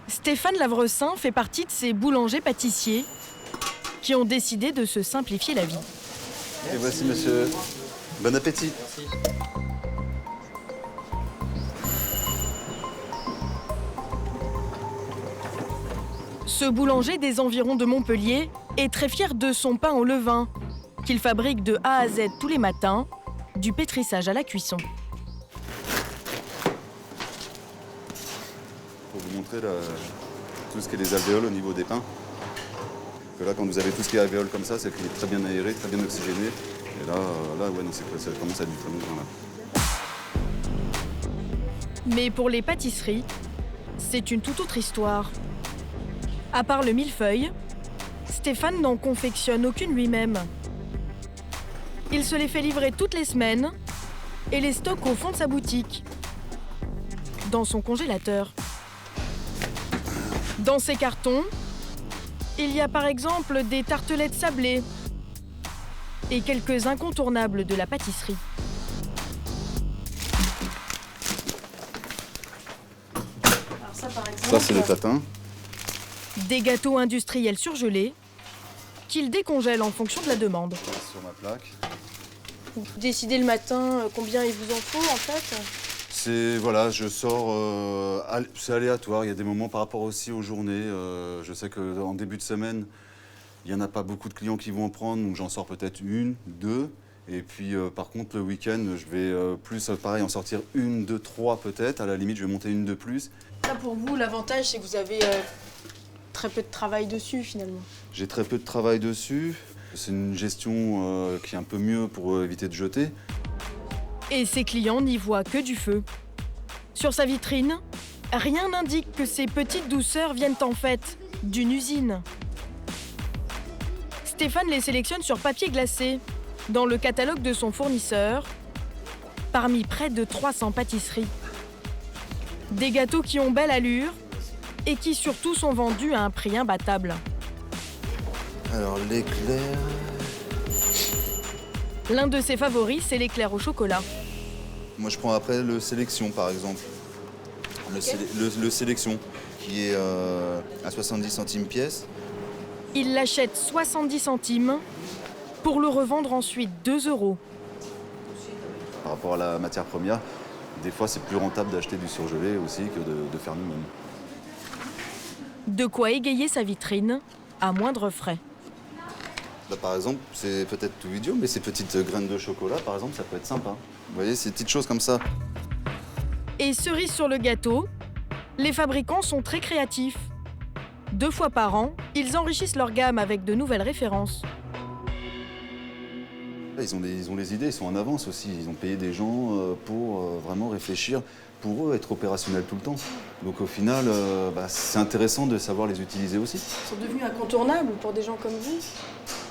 Stéphane Lavressin fait partie de ces boulangers-pâtissiers qui ont décidé de se simplifier la vie. Et voici monsieur. Bon appétit. Merci. Ce boulanger des environs de Montpellier est très fier de son pain au levain, qu'il fabrique de A à Z tous les matins, du pétrissage à la cuisson. Pour vous montrer tout ce qui est les alvéoles au niveau des pains. Que là, quand vous avez tout ce qui est alvéoles comme ça, c'est qu'il est très bien aéré, très bien oxygéné. Et là ouais, non, ça commence à être du très bon pain, là. Mais pour les pâtisseries, c'est une toute autre histoire. À part le millefeuille, Stéphane n'en confectionne aucune lui-même. Il se les fait livrer toutes les semaines et les stocke au fond de sa boutique, dans son congélateur. Dans ces cartons, il y a par exemple des tartelettes sablées et quelques incontournables de la pâtisserie. Alors ça, par exemple, Ça, c'est les tatins. des gâteaux industriels surgelés qu'il décongèle en fonction de la demande. Sur ma plaque. Vous décidez le matin combien il vous en faut en fait? C'est, voilà, je sors, c'est aléatoire. Il y a des moments par rapport aussi aux journées. Je sais qu'en début de semaine, il n'y en a pas beaucoup de clients qui vont en prendre, donc j'en sors peut-être une, deux. Et puis par contre, le week-end, je vais plus, pareil, en sortir une, deux, trois peut-être. À la limite, je vais monter une de plus. Ça pour vous, l'avantage c'est que vous avez très peu de travail dessus finalement. J'ai très peu de travail dessus. C'est une gestion qui est un peu mieux pour éviter de jeter. Et ses clients n'y voient que du feu. Sur sa vitrine, rien n'indique que ces petites douceurs viennent en fait d'une usine. Stéphane les sélectionne sur papier glacé, dans le catalogue de son fournisseur, parmi près de 300 pâtisseries. Des gâteaux qui ont belle allure et qui surtout sont vendus à un prix imbattable. Alors l'éclair... L'un de ses favoris, c'est l'éclair au chocolat. Moi, je prends après le sélection, par exemple. Le sélection, qui est à 70 centimes pièce. Il l'achète 70 centimes pour le revendre ensuite 2 €. Par rapport à la matière première, des fois, c'est plus rentable d'acheter du surgelé aussi que de faire nous-mêmes. De quoi égayer sa vitrine à moindre frais. Là, par exemple, c'est peut-être tout idiot, mais ces petites graines de chocolat, par exemple, ça peut être sympa. Vous voyez, ces petites choses comme ça. Et cerise sur le gâteau, les fabricants sont très créatifs. 2 fois par an, ils enrichissent leur gamme avec de nouvelles références. Ils ont les idées, ils sont en avance aussi. Ils ont payé des gens pour vraiment réfléchir, pour eux, être opérationnels tout le temps. Donc au final, c'est intéressant de savoir les utiliser aussi. Ils sont devenus incontournables pour des gens comme vous.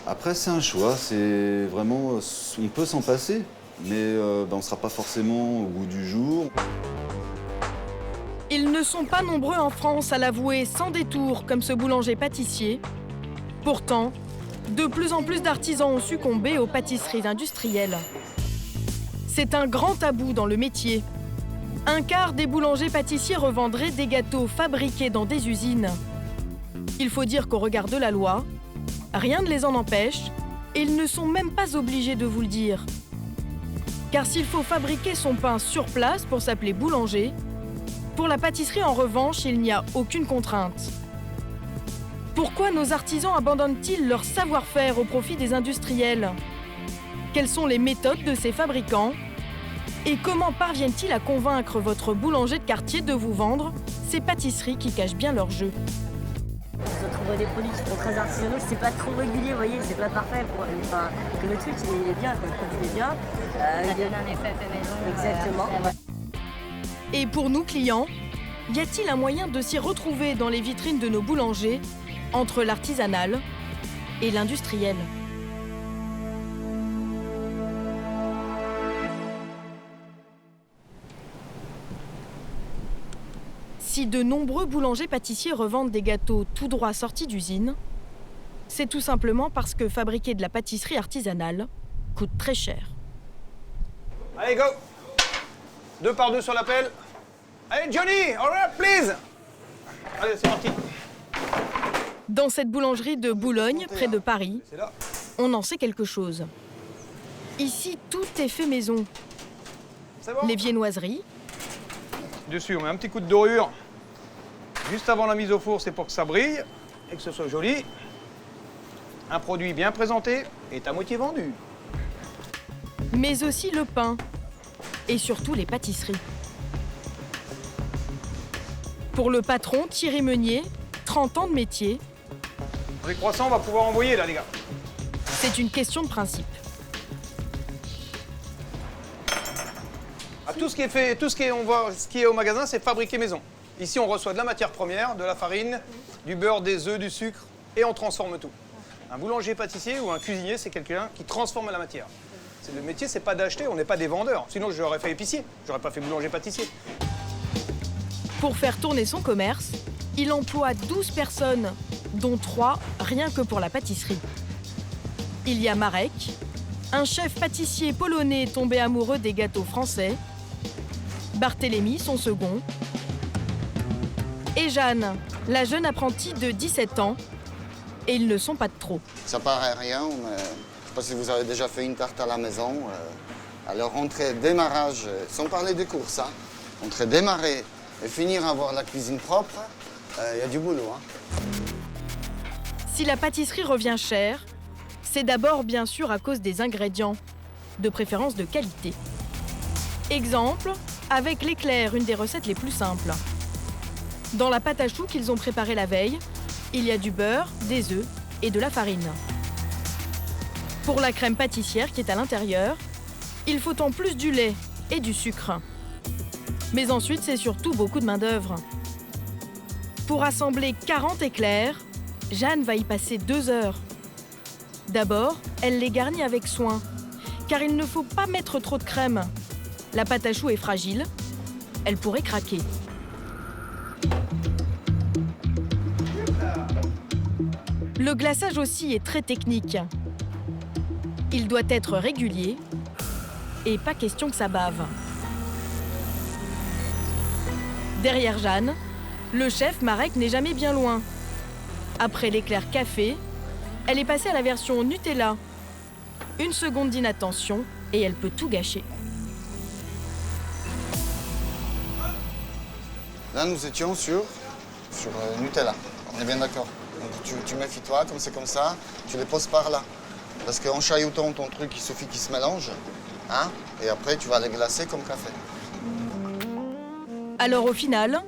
Après, c'est un choix. C'est vraiment, on peut s'en passer, mais on ne sera pas forcément au goût du jour. Ils ne sont pas nombreux en France à l'avouer sans détour comme ce boulanger-pâtissier. Pourtant, de plus en plus d'artisans ont succombé aux pâtisseries industrielles. C'est un grand tabou dans le métier. Un quart des boulangers-pâtissiers revendraient des gâteaux fabriqués dans des usines. Il faut dire qu'au regard de la loi, rien ne les en empêche et ils ne sont même pas obligés de vous le dire. Car s'il faut fabriquer son pain sur place pour s'appeler boulanger, pour la pâtisserie en revanche, il n'y a aucune contrainte. Pourquoi nos artisans abandonnent-ils leur savoir-faire au profit des industriels? Quelles sont les méthodes de ces fabricants? Et comment parviennent-ils à convaincre votre boulanger de quartier de vous vendre ces pâtisseries qui cachent bien leur jeu? Ils ont trouvé des produits qui sont très artisanaux, c'est pas trop régulier, vous voyez, c'est pas parfait. Que le truc il est bien, que le produit est bien. Ça donne un effet fait maison. Exactement. Et pour nous clients, y a-t-il un moyen de s'y retrouver dans les vitrines de nos boulangers entre l'artisanal et l'industriel? Si de nombreux boulangers-pâtissiers revendent des gâteaux tout droit sortis d'usine, c'est tout simplement parce que fabriquer de la pâtisserie artisanale coûte très cher. Allez, go! 2 par 2 sur l'appel. Allez, Johnny, all right, please! Allez, c'est parti. Dans cette boulangerie de Boulogne, près de Paris, C'est là. on en sait quelque chose. Ici, tout est fait maison. C'est bon. Les viennoiseries, Dessus, on met un petit coup de dorure. Juste avant la mise au four, c'est pour que ça brille et que ce soit joli. Un produit bien présenté est à moitié vendu. mais aussi le pain. Et surtout les pâtisseries. Pour le patron, Thierry Meunier, 30 ans de métier, Les croissants, on va pouvoir envoyer là, les gars. c'est une question de principe. Ah, tout ce qui est fait, tout ce qui est, ce qui est au magasin, c'est fabriqué maison. Ici, on reçoit de la matière première, de la farine, du beurre, des œufs, du sucre, et on transforme tout. Un boulanger-pâtissier ou un cuisinier, c'est quelqu'un qui transforme la matière. Le métier, c'est pas d'acheter, on n'est pas des vendeurs. Sinon, j'aurais fait épicier, j'aurais pas fait boulanger-pâtissier. Pour faire tourner son commerce, il emploie 12 personnes, dont 3 rien que pour la pâtisserie. Il y a Marek, un chef pâtissier polonais tombé amoureux des gâteaux français, Barthélemy, son second, et Jeanne, la jeune apprentie de 17 ans, et ils ne sont pas de trop. Ça paraît rien, mais je ne sais pas si vous avez déjà fait une tarte à la maison. Alors, entre démarrage, sans parler de courses, hein, entre démarrer et finir à avoir la cuisine propre, il y a du boulot. Hein. Si la pâtisserie revient chère, c'est d'abord bien sûr à cause des ingrédients, de préférence de qualité. Exemple, avec l'éclair, une des recettes les plus simples. Dans la pâte à choux qu'ils ont préparée la veille, il y a du beurre, des œufs et de la farine. Pour la crème pâtissière qui est à l'intérieur, il faut en plus du lait et du sucre. Mais ensuite, c'est surtout beaucoup de main-d'œuvre. Pour assembler 40 éclairs, Jeanne va y passer 2 heures. D'abord, elle les garnit avec soin, car il ne faut pas mettre trop de crème. La pâte à choux est fragile, elle pourrait craquer. Le glaçage aussi est très technique. Il doit être régulier et pas question que ça bave. Derrière Jeanne, le chef Marek n'est jamais bien loin. Après l'éclair café, elle est passée à la version Nutella. Une seconde d'inattention et elle peut tout gâcher. Là, nous étions sur Nutella. On est bien d'accord. Donc, tu méfies-toi, comme ça, tu les poses par là. Parce qu'en chailloutant ton truc, il suffit qu'il se mélange. Hein, et après, tu vas les glacer comme café. Alors au final,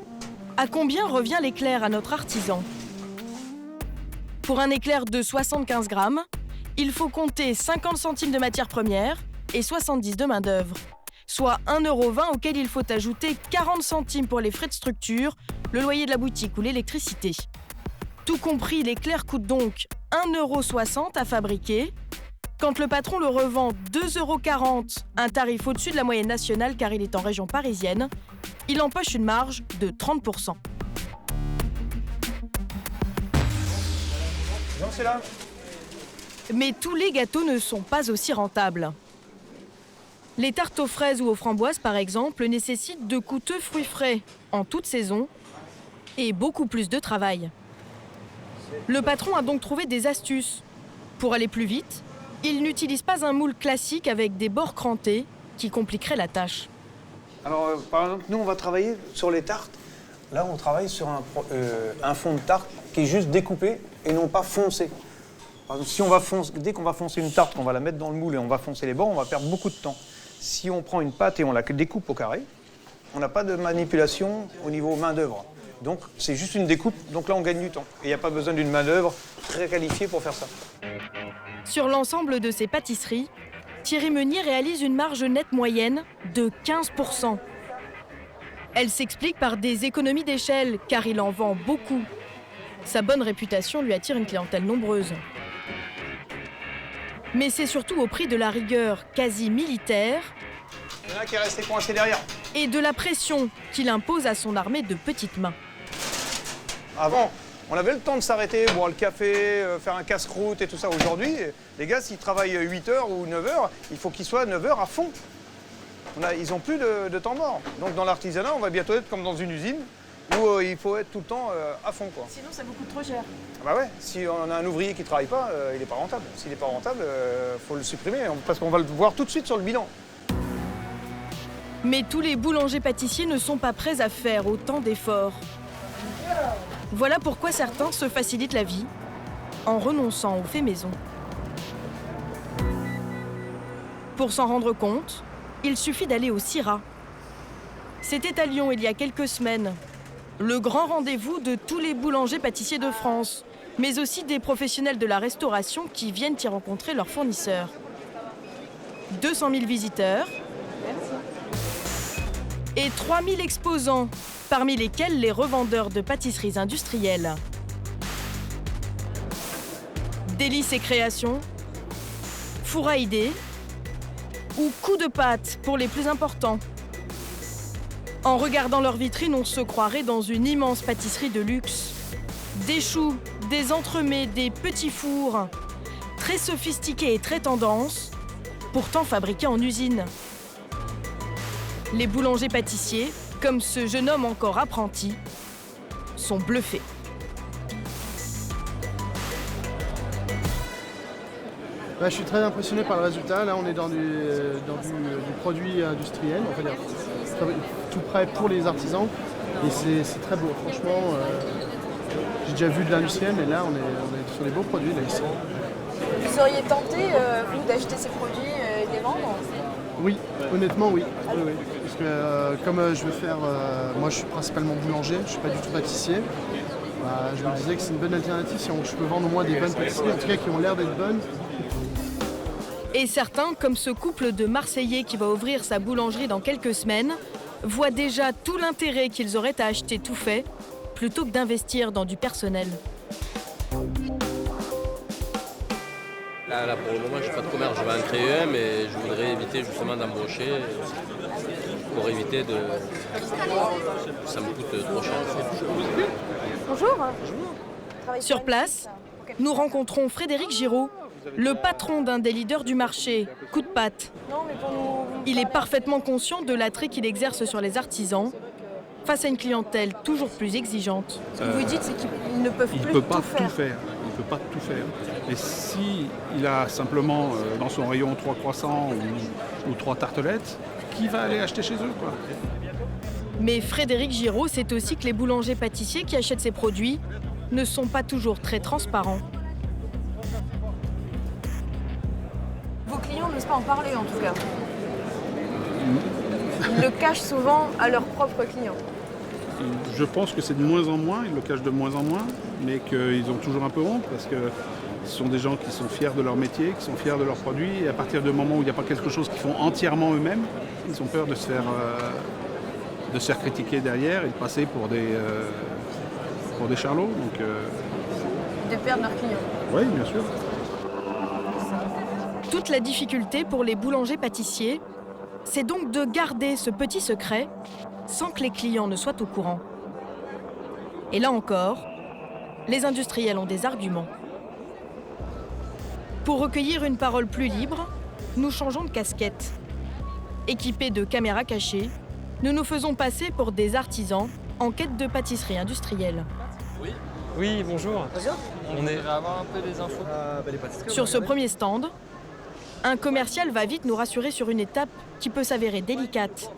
à combien revient l'éclair à notre artisan ? Pour un éclair de 75 grammes, il faut compter 50 centimes de matière première et 70 de main-d'œuvre, soit 1,20 € auquel il faut ajouter 40 centimes pour les frais de structure, le loyer de la boutique ou l'électricité. Tout compris, l'éclair coûte donc 1,60 € à fabriquer. Quand le patron le revend 2,40 €, un tarif au-dessus de la moyenne nationale car il est en région parisienne, il empoche une marge de 30%. Non, c'est là. Mais tous les gâteaux ne sont pas aussi rentables. Les tartes aux fraises ou aux framboises, par exemple, nécessitent de coûteux fruits frais en toute saison et beaucoup plus de travail. Le patron a donc trouvé des astuces. Pour aller plus vite, il n'utilise pas un moule classique avec des bords crantés qui compliquerait la tâche. Alors, par exemple, nous, on va travailler sur les tartes. Là, on travaille sur un fond de tarte qui est juste découpé et non pas foncé. Par exemple, si on va dès qu'on va foncer une tarte, qu'on va la mettre dans le moule et on va foncer les bords, on va perdre beaucoup de temps. Si on prend une pâte et on la découpe au carré, on n'a pas de manipulation au niveau main-d'œuvre. Donc, c'est juste une découpe, donc là, on gagne du temps. Et il n'y a pas besoin d'une main-d'œuvre très qualifiée pour faire ça. Sur l'ensemble de ses pâtisseries, Thierry Meunier réalise une marge nette moyenne de 15%. Elle s'explique par des économies d'échelle, car il en vend beaucoup. Sa bonne réputation lui attire une clientèle nombreuse. Mais c'est surtout au prix de la rigueur quasi militaire Il y en a qui est resté coincé derrière. et de la pression qu'il impose à son armée de petites mains. Avant, on avait le temps de s'arrêter, boire le café, faire un casse-croûte et tout ça. Aujourd'hui, les gars, s'ils travaillent 8 heures ou 9 heures, il faut qu'ils soient 9 heures à fond. Ils n'ont plus de temps mort. Donc dans l'artisanat, on va bientôt être comme dans une usine. Nous, il faut être tout le temps à fond, quoi. Sinon, ça vous coûte trop cher. Bah ouais, si on a un ouvrier qui ne travaille pas, il n'est pas rentable. S'il n'est pas rentable, faut le supprimer, parce qu'on va le voir tout de suite sur le bilan. Mais tous les boulangers-pâtissiers ne sont pas prêts à faire autant d'efforts. Voilà pourquoi certains se facilitent la vie en renonçant au fait maison. Pour s'en rendre compte, il suffit d'aller au CIRA. C'était à Lyon il y a quelques semaines. Le grand rendez-vous de tous les boulangers-pâtissiers de France, mais aussi des professionnels de la restauration qui viennent y rencontrer leurs fournisseurs. 200 000 visiteurs et 3 000 exposants, parmi lesquels les revendeurs de pâtisseries industrielles. Délices et créations, four à idées ou coups de pâte pour les plus importants. En regardant leur vitrine, on se croirait dans une immense pâtisserie de luxe. Des choux, des entremets, des petits fours, très sophistiqués et très tendance, pourtant fabriqués en usine. Les boulangers-pâtissiers, comme ce jeune homme encore apprenti, sont bluffés. Je suis très impressionné par le résultat. Là, on est dans du produit industriel, on va dire, tout prêt pour les artisans. Et c'est très beau, franchement. J'ai déjà vu de l'industriel, mais là, on est sur les beaux produits là, ici. Vous seriez tenté, vous, d'acheter ces produits et de les vendre? Oui, honnêtement, oui. Oui. Parce que comme je veux faire... moi, je suis principalement boulanger, je ne suis pas du tout pâtissier. Je me disais que c'est une bonne alternative si je peux vendre au moins des bonnes pâtisseries, en tout cas qui ont l'air d'être bonnes. Et certains, comme ce couple de Marseillais qui va ouvrir sa boulangerie dans quelques semaines, voient déjà tout l'intérêt qu'ils auraient à acheter tout fait, plutôt que d'investir dans du personnel. Là, pour le moment, je n'ai pas de commerce, je vais en créer un, mais je voudrais éviter justement d'embaucher pour éviter de... Ça me coûte trop cher. Bonjour. Sur place, nous rencontrons Frédéric Giraud, le patron d'un des leaders du marché, Coup de Pâte. Il est parfaitement conscient de l'attrait qu'il exerce sur les artisans, face à une clientèle toujours plus exigeante. Ce que vous dites, c'est qu'ils ne peuvent plus tout faire. Il ne peut pas tout faire. Et s'il a simplement dans son rayon 3 croissants ou 3 tartelettes, qui va aller acheter chez eux, quoi? Mais Frédéric Giraud sait aussi que les boulangers-pâtissiers qui achètent ces produits ne sont pas toujours très transparents. Vos clients n'osent pas en parler, en tout cas. Ils le cachent souvent à leurs propres clients. Je pense que c'est de moins en moins, ils le cachent de moins en moins, mais qu'ils ont toujours un peu honte parce que ce sont des gens qui sont fiers de leur métier, qui sont fiers de leurs produits, et à partir du moment où il n'y a pas quelque chose qu'ils font entièrement eux-mêmes, ils ont peur de se faire critiquer derrière et de passer pour des charlots. Donc, De perdre leurs clients. oui, bien sûr. Toute la difficulté pour les boulangers-pâtissiers, c'est donc de garder ce petit secret sans que les clients ne soient au courant. Et là encore, les industriels ont des arguments. Pour recueillir une parole plus libre, nous changeons de casquette. Équipés de caméras cachées, nous nous faisons passer pour des artisans en quête de pâtisserie industrielle. Oui, bonjour. Bonjour. On est à avoir un peu des infos. Sur ce premier stand, un commercial va vite nous rassurer sur une étape qui peut s'avérer délicate.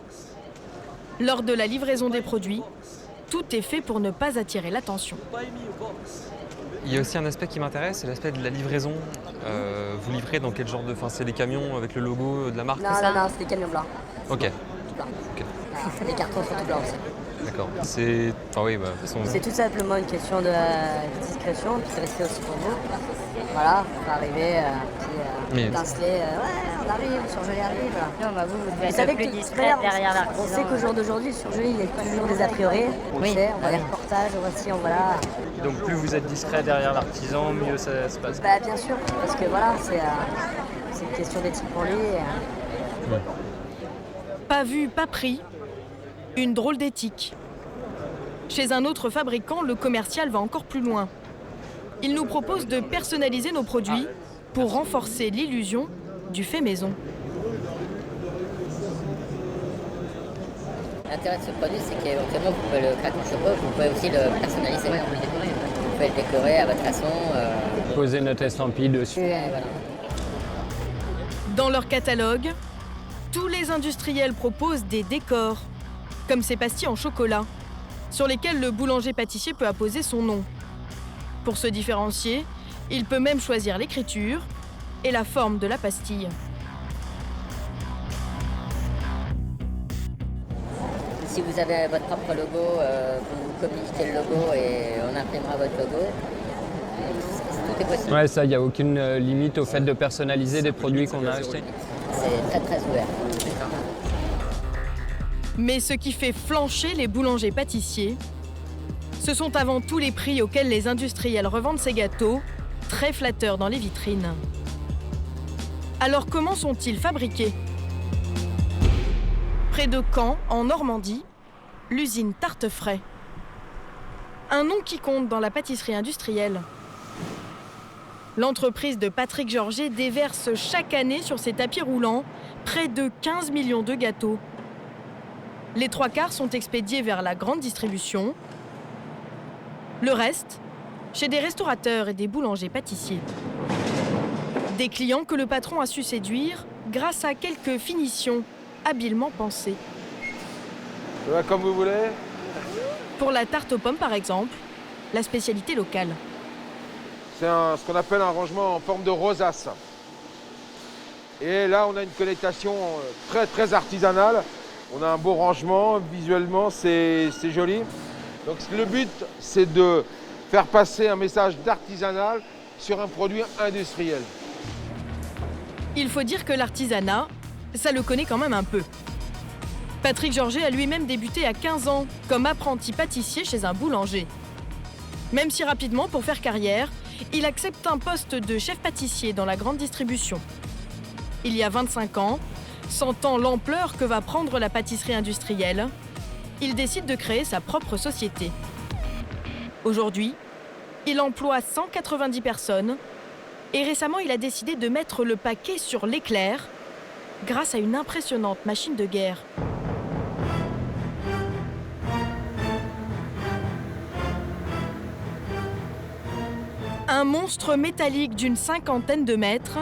Lors de la livraison des produits, tout est fait pour ne pas attirer l'attention. Il y a aussi un aspect qui m'intéresse, c'est l'aspect de la livraison. Vous livrez dans quel genre de... Enfin, c'est les camions avec le logo de la marque? Non, c'est des camions blancs. Ok. Tout blanc. Ok. Les cartons sont tout blancs aussi. D'accord. C'est... Enfin oui, de toute façon... C'est tout simplement une question de discrétion, puis de respect aussi pour vous. Voilà, on va arriver, pinceler, on arrive, Surgelé arrive. Non, bah vous devez Vous savez être plus que discrète derrière l'artisan. on sait qu'au jour d'aujourd'hui, Surgelé, il y a toujours des a priori. On le sait, on voit les reportages, on voit ci, on voit là. Donc plus vous êtes discret derrière l'artisan, mieux ça se passe. Bah, bien sûr, parce que voilà, c'est une question d'éthique pour lui. Pas vu, pas pris. Une drôle d'éthique. Chez un autre fabricant, le commercial va encore plus loin. Il nous propose de personnaliser nos produits pour renforcer l'illusion du fait maison. L'intérêt de ce produit, c'est qu'éventuellement, vous pouvez le craquer au chocolat, vous pouvez aussi le personnaliser. Vous pouvez le décorer à votre façon. Poser notre estampille dessus. Voilà. Dans leur catalogue, tous les industriels proposent des décors, comme ces pastilles en chocolat, sur lesquelles le boulanger-pâtissier peut apposer son nom. Pour se différencier, il peut même choisir l'écriture et la forme de la pastille. Si vous avez votre propre logo, vous communiquez le logo et on imprimera votre logo. Tout est possible. Ouais, ça, il n'y a aucune limite au fait de personnaliser des produits qu'on a achetés. C'est très très ouvert. Mais ce qui fait flancher les boulangers-pâtissiers, ce sont avant tout les prix auxquels les industriels revendent ces gâteaux, très flatteurs dans les vitrines. Alors comment sont-ils fabriqués ? Près de Caen, en Normandie, l'usine Tartefrais. Un nom qui compte dans la pâtisserie industrielle. L'entreprise de Patrick Georget déverse chaque année sur ses tapis roulants près de 15 millions de gâteaux. Les 3/4 sont expédiés vers la grande distribution. Le reste, chez des restaurateurs et des boulangers-pâtissiers. Des clients que le patron a su séduire grâce à quelques finitions habilement pensées. Comme vous voulez. Pour la tarte aux pommes, par exemple, la spécialité locale. C'est ce qu'on appelle un rangement en forme de rosace. Et là, on a une connotation très, très artisanale. On a un beau rangement, visuellement, c'est joli. Donc le but, c'est de faire passer un message d'artisanal sur un produit industriel. Il faut dire que l'artisanat, ça le connaît quand même un peu. Patrick Georget a lui-même débuté à 15 ans comme apprenti pâtissier chez un boulanger. Même si rapidement, pour faire carrière, il accepte un poste de chef pâtissier dans la grande distribution. Il y a 25 ans, sentant l'ampleur que va prendre la pâtisserie industrielle, il décide de créer sa propre société. Aujourd'hui, il emploie 190 personnes et récemment, il a décidé de mettre le paquet sur l'éclair grâce à une impressionnante machine de guerre. Un monstre métallique d'une 50aine de mètres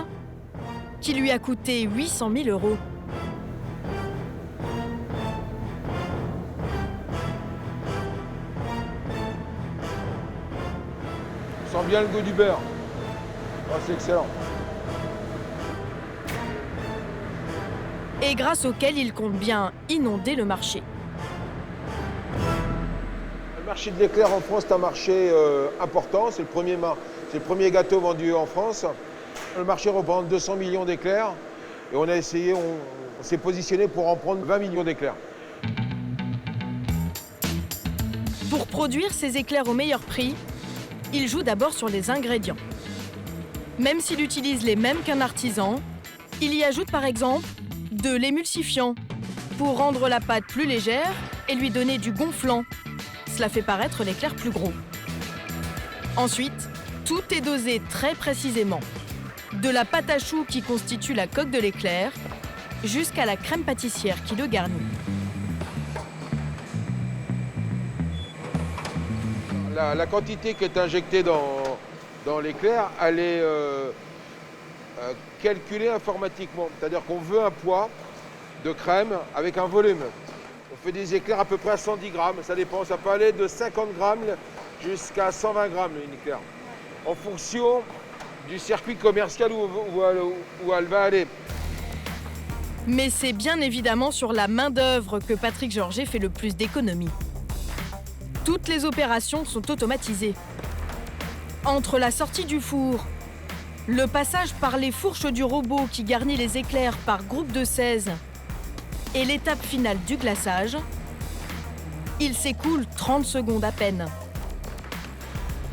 qui lui a coûté 800 000 €. On sent bien le goût du beurre. Oh, c'est excellent. Et grâce auquel il compte bien inonder le marché. Le marché de l'éclair en France, c'est un marché important. C'est le premier gâteau vendu en France. Le marché représente 200 millions d'éclairs. Et on a essayé, on s'est positionné pour en prendre 20 millions d'éclairs. Pour produire ces éclairs au meilleur prix, il joue d'abord sur les ingrédients. Même s'il utilise les mêmes qu'un artisan, il y ajoute par exemple de l'émulsifiant pour rendre la pâte plus légère et lui donner du gonflant. Cela fait paraître l'éclair plus gros. Ensuite, tout est dosé très précisément. De la pâte à choux qui constitue la coque de l'éclair jusqu'à la crème pâtissière qui le garnit. La quantité qui est injectée dans l'éclair, elle est calculée informatiquement. C'est-à-dire qu'on veut un poids de crème avec un volume. On fait des éclairs à peu près à 110 grammes. Ça dépend, ça peut aller de 50 grammes jusqu'à 120 grammes une éclair. En fonction du circuit commercial où elle va aller. Mais c'est bien évidemment sur la main-d'œuvre que Patrick Georget fait le plus d'économies. Toutes les opérations sont automatisées. Entre la sortie du four, le passage par les fourches du robot qui garnit les éclairs par groupe de 16 et l'étape finale du glaçage, il s'écoule 30 secondes à peine.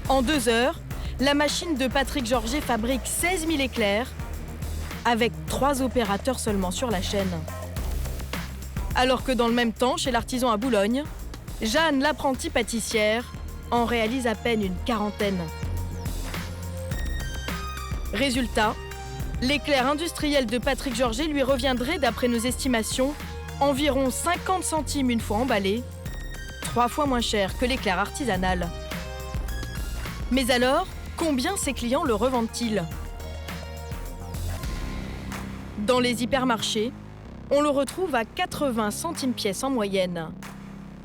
En 2 heures, la machine de Patrick Georget fabrique 16 000 éclairs avec 3 opérateurs seulement sur la chaîne. Alors que dans le même temps, chez l'artisan à Boulogne, Jeanne, l'apprentie pâtissière, en réalise à peine une 40aine. Résultat, l'éclair industriel de Patrick Georget lui reviendrait, d'après nos estimations, environ 50 centimes une fois emballé, 3 fois moins cher que l'éclair artisanal. Mais alors, combien ses clients le revendent-ils? Dans les hypermarchés, on le retrouve à 80 centimes pièce en moyenne.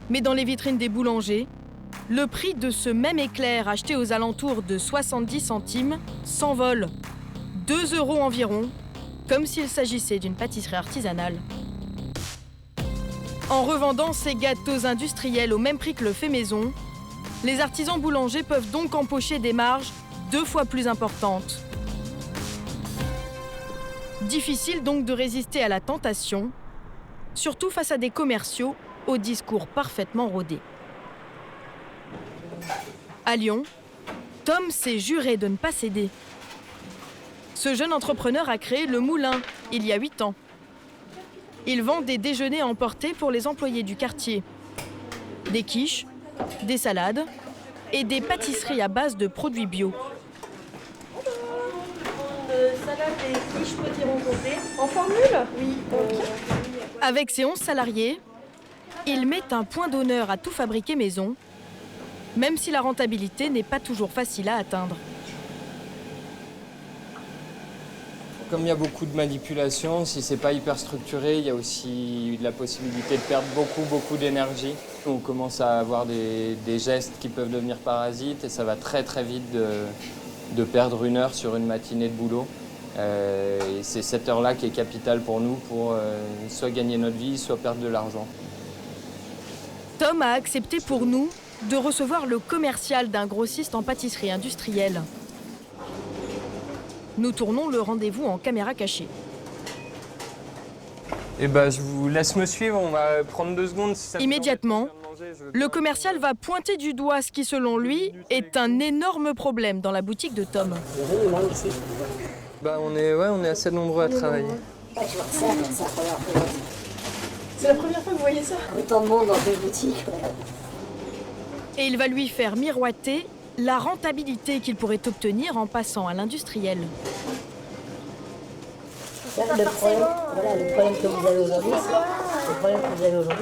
Mais dans les vitrines des boulangers, le prix de ce même éclair acheté aux alentours de 70 centimes s'envole. 2 € environ, comme s'il s'agissait d'une pâtisserie artisanale. En revendant ces gâteaux industriels au même prix que le fait maison, les artisans boulangers peuvent donc empocher des marges 2 fois plus importantes. Difficile donc de résister à la tentation, surtout face à des commerciaux au discours parfaitement rodé. À Lyon, Tom s'est juré de ne pas céder. Ce jeune entrepreneur a créé le Moulin il y a 8 ans. Il vend des déjeuners à emporter pour les employés du quartier. Des quiches, des salades et des pâtisseries à base de produits bio. Salade et quiche potiron compté. En formule? Oui. Avec ses 11 salariés, il met un point d'honneur à tout fabriquer maison, même si la rentabilité n'est pas toujours facile à atteindre. Comme il y a beaucoup de manipulations, si c'est pas hyper structuré, il y a aussi la possibilité de perdre beaucoup d'énergie. On commence à avoir des gestes qui peuvent devenir parasites et ça va très vite de perdre 1 heure sur une matinée de boulot. Et c'est cette heure-là qui est capitale pour nous pour soit gagner notre vie, soit perdre de l'argent. Tom a accepté pour nous de recevoir le commercial d'un grossiste en pâtisserie industrielle. Nous tournons le rendez-vous en caméra cachée. Eh ben, je vous laisse me suivre, on va prendre 2 secondes. Si ça Immédiatement, le commercial va pointer du doigt ce qui, selon lui, est un énorme problème dans la boutique de Tom. Bah, on est assez nombreux à travailler. C'est la première fois que vous voyez ça? Autant de monde dans une boutique. Et il va lui faire miroiter la rentabilité qu'il pourrait obtenir en passant à l'industriel. Le problème que vous avez aujourd'hui,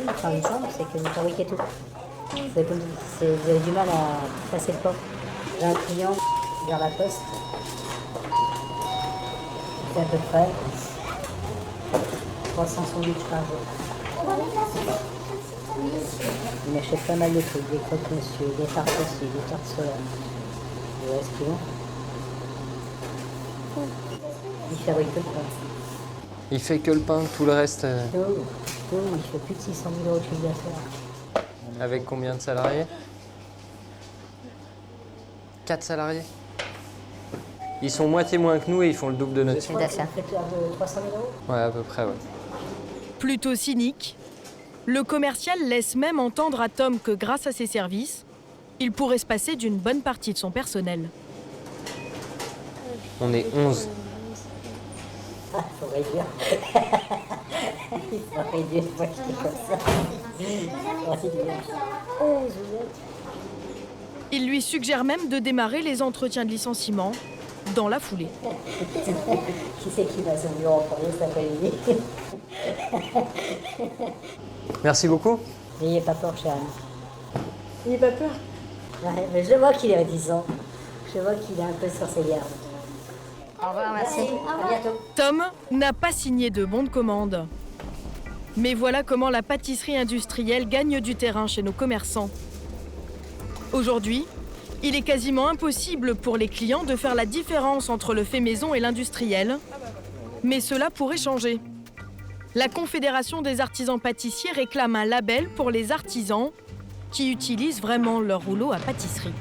enfin, il me semble, c'est que vous fabriquez tout. Vous avez du mal à passer le pas. J'ai un client vers la poste. C'est à peu près 300 sandwichs par jour. Il achète pas mal de trucs, des croque-monsieur, des tartes aussi, des tartes solaires. Vous voyez ce qu'ils ont? Il fabrique que le pain. Il fait que le pain, tout le reste... il fait plus de 600 000 € de chiffre d'affaires. Avec combien de salariés? 4 salariés. Ils sont moitié moins que nous et ils font le double de notre chiffre d'affaires. Ça fait 300 000 €? Ouais, à peu près, ouais. Plutôt cynique, le commercial laisse même entendre à Tom que grâce à ses services, il pourrait se passer d'une bonne partie de son personnel. On est 11. Ah, il faut réduire. Il faut réduire, moi je dis comme ça. Il lui suggère même de démarrer les entretiens de licenciement dans la foulée. Qui c'est qui va se venir en premier cet après-midi? Merci beaucoup. N'ayez pas peur, cher ami. N'ayez pas peur? Ouais, mais je vois qu'il est réticent. Je vois qu'il est un peu sur ses gardes. Au revoir, merci. À bientôt. Tom n'a pas signé de bon de commande. Mais voilà comment la pâtisserie industrielle gagne du terrain chez nos commerçants. Aujourd'hui, il est quasiment impossible pour les clients de faire la différence entre le fait maison et l'industriel. Mais cela pourrait changer. La Confédération des artisans pâtissiers réclame un label pour les artisans qui utilisent vraiment leur rouleau à pâtisserie.